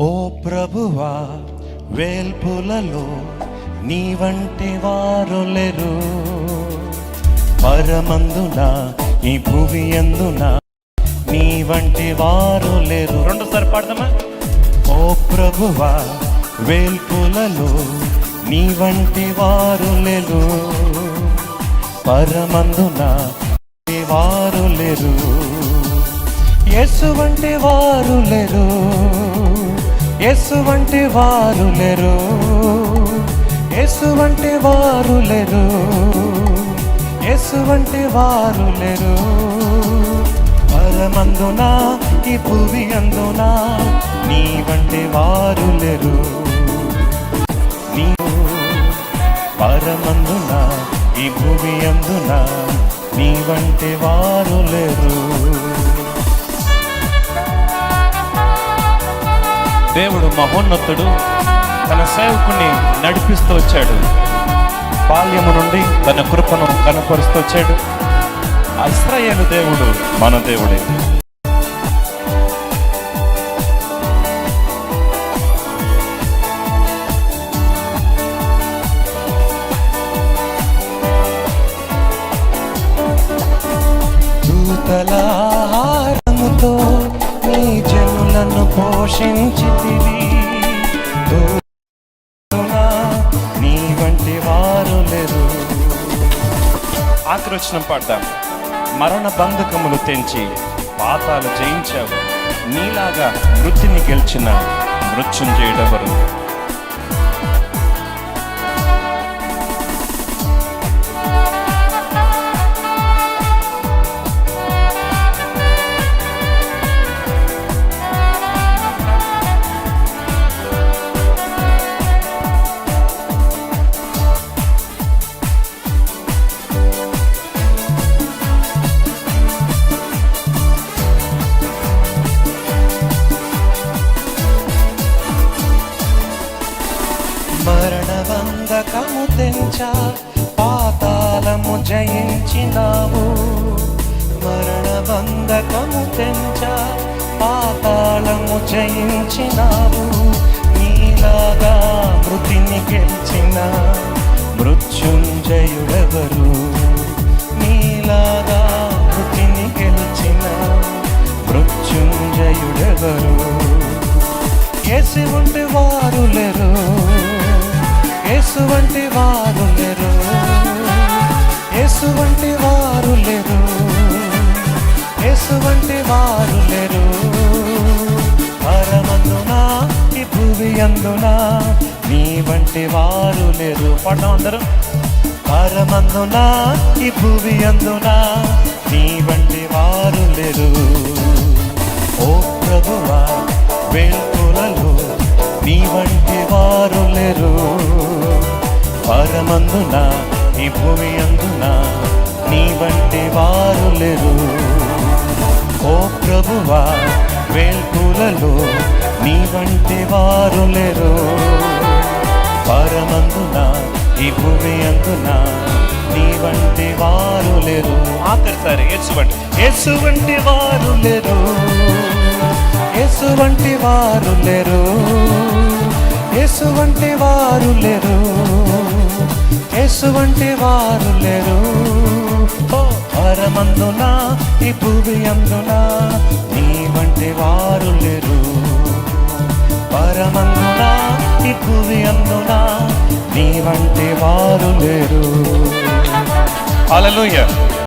ఓ ప్రభువా, వేల్పులలో నీ వంటి వారు లేరు. పరమందున ఈ భూమి అందున నీ వంటి వారు లేరు. రెండోసారి పాడదామా? ఓ ప్రభువా, వేల్పులలో నీ వంటి వారు లేరు. పరమందున వారు లేరు. యేసు వంటి వారు లేరు. యేసు వంటి వారు లేరు. యేసు వంటి వారు లేరు. యేసు వంటి వారు లేరు. పరమందున ఈ భూమి అందున నీ వంటి వారు లేరు. నీ పరమందున ఈ భూమి అందున నీ వంటి వారు లేరు. దేవుడు మహోన్నతుడు, తన సేవకుని నడిపిస్తూ వచ్చాడు. బాల్యము నుండి తన కృపను కనపరుస్తూ వచ్చాడు. ఇశ్రాయేలు దేవుడు మన దేవుడే. దూతలాహారముతో నీ జనులను పోషించితివి. నీ వంటి వారు లేరు. ఆఖరి వచనం పాడదాం. మరణ బంధకములు తెంచి పాతాలు జయించావు. నీలాగా మృతిని గెలిచిన మృత్యుంజయుడెవరు? మరణ బంధకము తెంచా పాతాళము జయించినావు. మరణ బంధకము తెంచా పాతాళము జయించినావు. నీలాగా మృతిని గెలిచిన మృత్యుంజయుడెవరు? నీలాగా మృతిని గెలిచిన మృత్యుంజయుడెవరు? యేసు వంటి వారు లేరు. యేసు వంటి వారు లేరు. యేసు వంటి వారు లేరు. యేసు వంటి వారు లేరు. పరమందున ఈ భూమి అందున నీ వంటి వారు లేరు. పాడదాం అందరూ. పరమందున ఈ భూమి అందున నీ వంటి వారు లేరు. ఓ ప్రభువా, వేల్పులలో నీ వంటి వారు లేరు. పరమందున ఈ భూమి అందున నీ వంటి వారు లేరు. ఓ ప్రభువా, వేల్పులలో నీ వంటి వారు లేరు. పరమందున ఈ భూమి అందున నీ వంటి వారు లేరు. ఆఖరిసారి యేసు వంటి వారు లేరు. యేసు వంటి వారు లేరు. యేసు వంటి వారు లేరు. యేసు వంటి వారు లేరు. పరమందున ఈ భూమి అందున నీ వంటి వారు లేరు. పరమందున ఈ భూమి అందున నీ వంటి వారు లేరు. హల్లెలూయా.